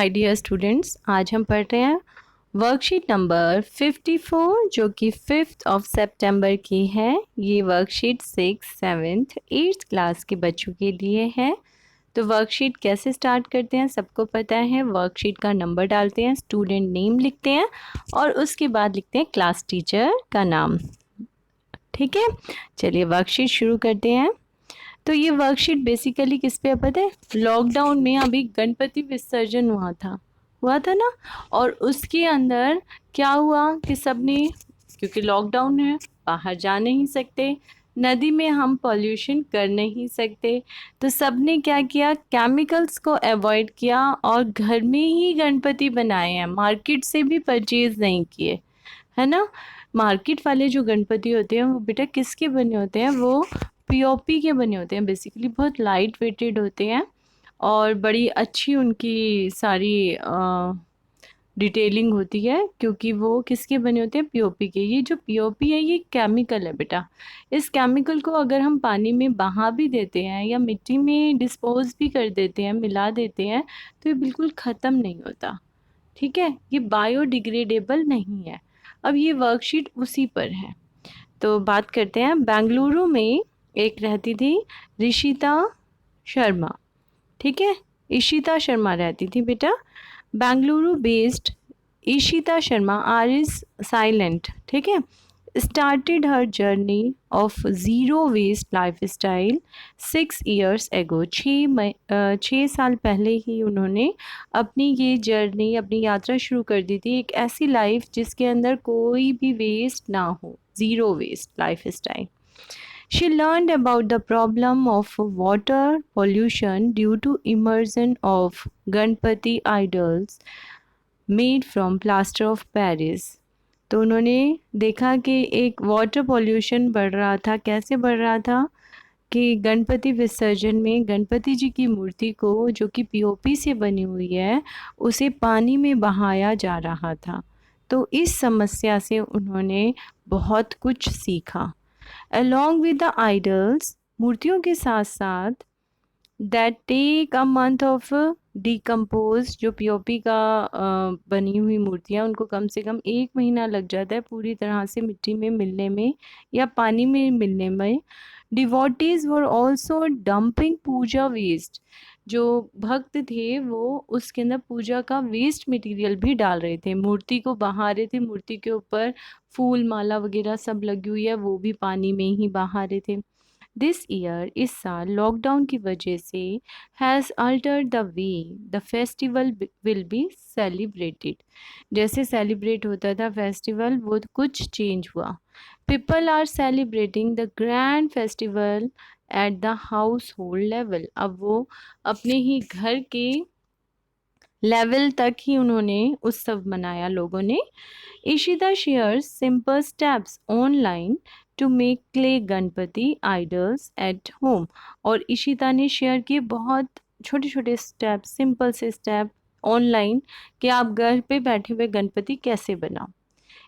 My dear students, आज हम पढ़ रहे हैं वर्कशीट नंबर 54 जो कि 5th ऑफ सितंबर की है। ये worksheet 6th, 7th, 8th class के बच्चों के लिए है। तो वर्कशीट कैसे स्टार्ट करते हैं सबको पता है। वर्कशीट का नंबर डालते हैं, स्टूडेंट नेम लिखते हैं और उसके बाद लिखते हैं क्लास टीचर का नाम। ठीक है, चलिए वर्कशीट शुरू करते हैं। तो ये वर्कशीट बेसिकली किस पे पता है, लॉकडाउन में अभी गणपति विसर्जन हुआ था ना, और उसके अंदर क्या हुआ कि सबने, क्योंकि लॉकडाउन है बाहर जा नहीं सकते, नदी में हम पॉल्यूशन कर नहीं सकते, तो सबने क्या किया, केमिकल्स को अवॉइड किया और घर में ही गणपति बनाए हैं, मार्केट से भी परचेज नहीं किए, है ना। मार्केट वाले जो गणपति होते हैं वो बेटा किसके बने होते हैं, वो पीओपी के बने होते हैं। बेसिकली बहुत लाइट वेटेड होते हैं और बड़ी अच्छी उनकी सारी डिटेलिंग होती है, क्योंकि वो किसके बने होते हैं, पीओपी के। ये जो पीओपी है ये केमिकल है बेटा। इस केमिकल को अगर हम पानी में बहा भी देते हैं या मिट्टी में डिस्पोज भी कर देते हैं, मिला देते हैं, तो ये बिल्कुल ख़त्म नहीं होता। ठीक है, ये बायोडिग्रेडेबल नहीं है। अब ये वर्कशीट उसी पर है। तो बात करते हैं, बेंगलुरु में एक रहती थी ऋषिता शर्मा। ठीक है, ईशिता शर्मा रहती थी बेटा। Bengaluru based Ishita Sharma R is silent, ठीक है, started her journey of zero waste lifestyle 6 years ago। 6 साल पहले ही उन्होंने अपनी ये जर्नी, अपनी यात्रा शुरू कर दी थी, एक ऐसी लाइफ जिसके अंदर कोई भी वेस्ट ना हो, zero waste lifestyle. She learned about the problem of water pollution due to immersion of Ganpati idols made from plaster of Paris। तो उन्होंने देखा कि एक वाटर पॉल्यूशन बढ़ रहा था। कैसे बढ़ रहा था कि गणपति विसर्जन में गणपति जी की मूर्ति को, जो कि पीओपी से बनी हुई है, उसे पानी में बहाया जा रहा था। तो इस समस्या से उन्होंने बहुत कुछ सीखा। Along with the idols, मूर्तियों के साथ साथ that take a month of decompose, जो पीओपी का बनी हुई मूर्तियाँ, उनको कम से कम 1 महीना लग जाता है पूरी तरह से मिट्टी में मिलने में या पानी में मिलने में। Devotees were also dumping puja waste, जो भक्त थे वो उसके अंदर पूजा का वेस्ट मटेरियल भी डाल रहे थे, मूर्ति को बहा रहे थे, मूर्ति के ऊपर फूल माला वगैरह सब लगी हुई है वो भी पानी में ही बहा रहे थे। दिस ईयर, इस साल लॉकडाउन की वजह से, has altered the way the festival will be celebrated. जैसे सेलिब्रेट होता था फेस्टिवल, वो कुछ चेंज हुआ। People are celebrating the grand festival at the household level. अब वो अपने ही घर के लेवल तक ही उन्होंने उत्सव मनाया लोगों ने। Ishita shares simple steps online to make clay Ganpati idols at home. और इशिता ने शेयर किए बहुत छोटे छोटे स्टेप, सिंपल से स्टेप ऑनलाइन, कि आप घर पे बैठे हुए गणपति कैसे बनाओ।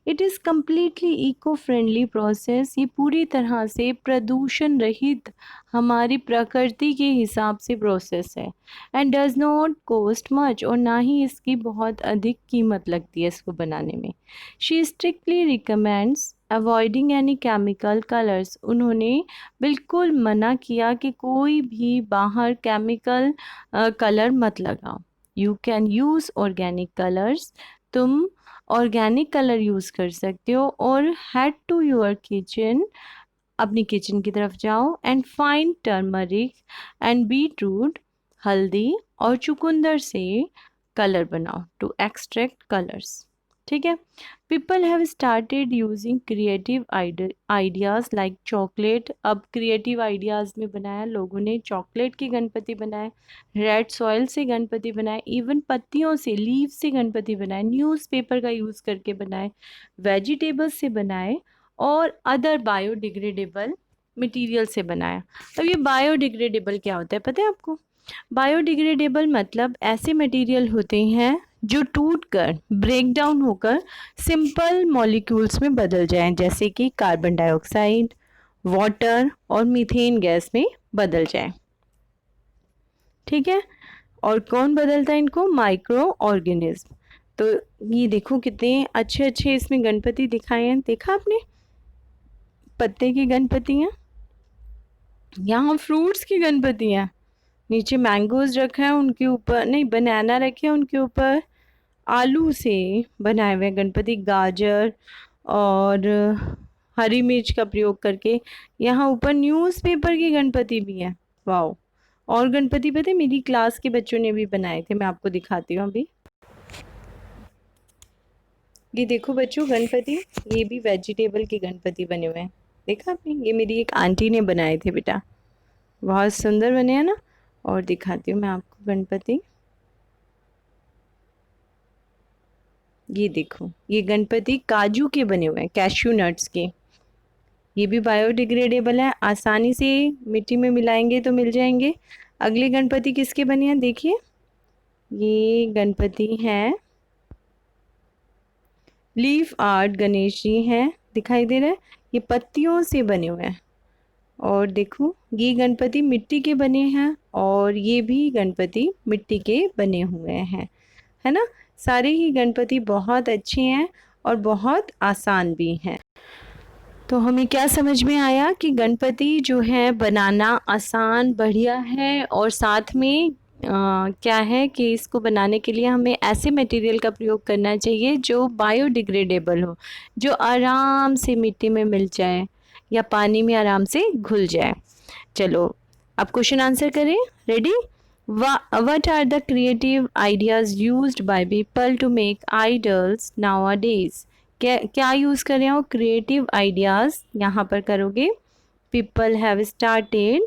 It is completely eco friendly process. ये पूरी तरह से प्रदूषण रहित हमारी प्रकृति के हिसाब से प्रोसेस है। And does not cost much, और ना ही इसकी बहुत अधिक कीमत लगती है इसको बनाने में। She strictly recommends avoiding any chemical colours. उन्होंने बिल्कुल मना किया कि कोई भी बाहर केमिकल कलर मत लगाओ। You can use organic colours, तुम ऑर्गेनिक कलर यूज़ कर सकते हो। और हेड टू योर किचन, अपनी किचन की तरफ जाओ, and find turmeric and beetroot, हल्दी और चुकंदर से कलर बनाओ टू एक्सट्रैक्ट कलर्स। ठीक है, people have started using creative ideas like chocolate. अब क्रिएटिव आइडियाज़ में बनाया लोगों ने, चॉकलेट के गणपति बनाए, रेड सॉइल से गणपति बनाए, इवन पत्तियों से, लीव से गणपति बनाए, न्यूज़पेपर का यूज़ करके बनाए, वेजिटेबल्स से बनाए और अदर बायोडिग्रेडेबल मटेरियल से बनाया। अब ये बायोडिग्रेडेबल क्या होता है पता है आपको? बायोडिग्रेडेबल मतलब ऐसे मटेरियल होते हैं जो टूटकर, ब्रेक डाउन होकर सिंपल मॉलिक्यूल्स में बदल जाएं, जैसे कि कार्बन डाइऑक्साइड, वाटर और मीथेन गैस में बदल जाएं। ठीक है, और कौन बदलता है इनको? Micro organism. तो ये देखो कितने अच्छे अच्छे इसमें गणपति दिखाए हैं, देखा आपने? पत्ते की गणपति हैं, यहाँ फ्रूट्स की गणपति हैं, नीचे मैंगोज रखा है, उनके ऊपर नहीं बनाना रखे हैं, उनके ऊपर आलू से बनाए हुए गणपति, गाजर और हरी मिर्च का प्रयोग करके। यहाँ ऊपर न्यूज़पेपर की गणपति भी है। वाओ! और गणपति पता है मेरी क्लास के बच्चों ने भी बनाए थे, मैं आपको दिखाती हूँ अभी। ये देखो बच्चों गणपति, ये भी वेजिटेबल के गणपति बने हुए हैं, देखा आपने? ये मेरी एक आंटी ने बनाए थे बेटा, बहुत सुंदर बने हैं ना। और दिखाती हूँ मैं आपको गणपति, ये देखो ये गणपति काजू के बने हुए हैं, कैश्यू नट्स के। ये भी बायोडिग्रेडेबल है, आसानी से मिट्टी में मिलाएंगे तो मिल जाएंगे। अगले गणपति किसके बने हैं देखिए, ये गणपति हैं लीफ आर्ट, गणेश जी हैं, दिखाई दे रहा है, ये पत्तियों से बने हुए हैं। और देखो ये गणपति मिट्टी के बने हैं और ये भी गणपति मिट्टी के बने हुए हैं, है ना। सारे ही गणपति बहुत अच्छे हैं और बहुत आसान भी हैं। तो हमें क्या समझ में आया कि गणपति जो है बनाना आसान, बढ़िया है, और साथ में क्या है कि इसको बनाने के लिए हमें ऐसे मटेरियल का प्रयोग करना चाहिए जो बायोडिग्रेडेबल हो, जो आराम से मिट्टी में मिल जाए या पानी में आराम से घुल जाए। चलो अब क्वेश्चन आंसर करें, ready? What are the creative ideas used by people to make idols nowadays? क्या यूज़ करें हो? क्रिएटिव आइडियाज़ यहाँ पर करोगे। पीपल हैव स्टार्टेड,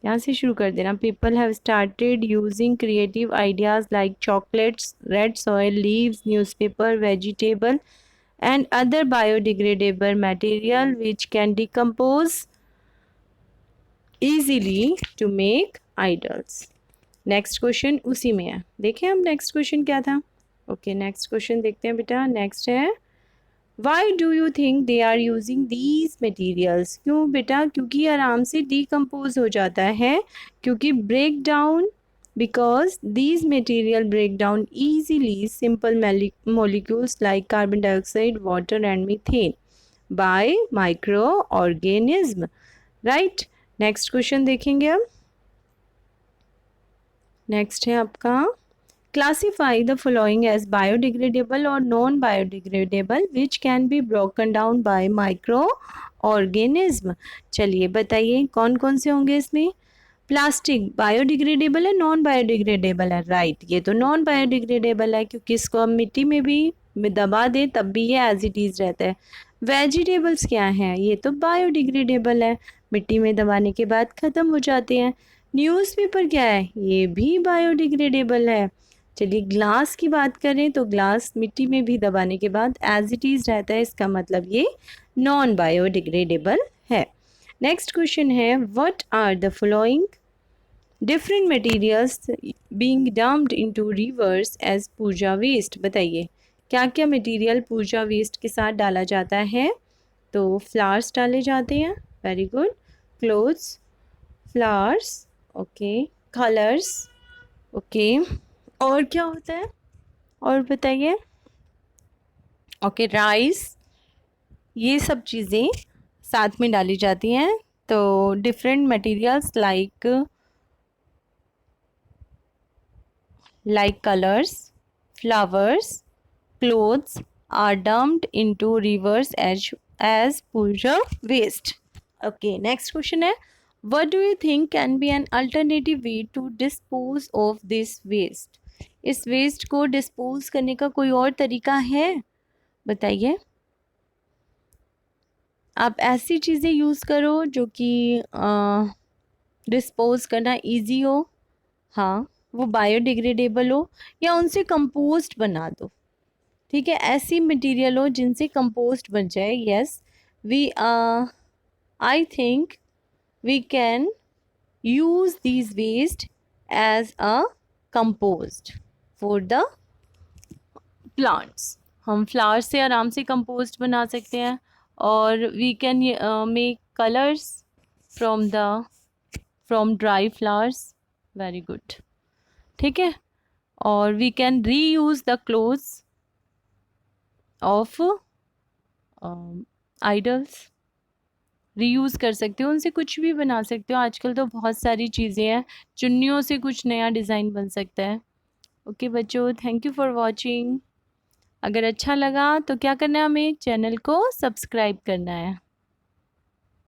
यहाँ से शुरू कर देना। People have started using creative ideas like chocolates, red soil, leaves, newspaper, vegetable and other biodegradable material which can decompose easily to make idols। Next question उसी में है, देखें हम नेक्स्ट क्वेश्चन क्या था। ओके नेक्स्ट क्वेश्चन देखते हैं बेटा। नेक्स्ट है why do you think they are using these materials? क्यों बेटा? क्योंकि आराम से डिकम्पोज हो जाता है, क्योंकि break down, because these material break down easily simple molecules like carbon dioxide, water and methane by microorganism, right. Next question देखेंगे अब। नेक्स्ट है आपका classify the following as biodegradable और non biodegradable which can be broken down by microorganism. चलिए बताइए कौन कौन से होंगे इसमें। प्लास्टिक बायोडिग्रेडेबल है, नॉन बायोडिग्रेडेबल है? राइट, ये तो नॉन बायोडिग्रेडेबल है, क्योंकि इसको हम मिट्टी में भी दबा दें तब भी ये एज इट इज़ रहता है। वेजिटेबल्स क्या हैं? ये तो बायोडिग्रेडेबल है, मिट्टी में दबाने के बाद ख़त्म हो जाते हैं। न्यूज़पेपर क्या है? ये भी बायोडिग्रेडेबल है। चलिए ग्लास की बात करें तो ग्लास मिट्टी में भी दबाने के बाद एज इट इज़ रहता है, इसका मतलब ये नॉन बायोडिग्रेडेबल है। नेक्स्ट क्वेश्चन है what are the following different materials being dumped into rivers as puja waste? बताइए क्या क्या मटेरियल पूजा वेस्ट के साथ डाला जाता है। तो फ्लावर्स डाले जाते हैं, very good, clothes, flowers, okay, colours, okay, और क्या होता है और बताइए। ओके राइस, ये सब चीज़ें साथ में डाली जाती हैं। तो different materials like colours, flowers, clothes are dumped into rivers as puja waste। Okay, next question है what do you think can be an alternative way to dispose of this waste? इस वेस्ट को डिस्पोज करने का कोई और तरीका है? बताइए। आप ऐसी चीज़ें यूज़ करो जो कि डिस्पोज करना इजी हो, हाँ, वो बायोडिग्रेडेबल हो, या उनसे कंपोस्ट बना दो। ठीक है, ऐसी मटेरियल हो जिनसे कंपोस्ट बन जाए। Yes, we I think we can use these waste as a compost for the plants. हम फ्लावर से आराम से कंपोस्ट बना सकते हैं, और we can make colours from dry flowers. Very good. ठीक है। और we can reuse the clothes of idols, reuse कर सकते हो, उनसे कुछ भी बना सकते हो। आजकल तो बहुत सारी चीज़ें हैं, चुन्नियों से कुछ नया डिज़ाइन बन सकता है। ओके बच्चों, थैंक यू फॉर वॉचिंग। अगर अच्छा लगा तो क्या करना है, हमें चैनल को सब्सक्राइब करना है।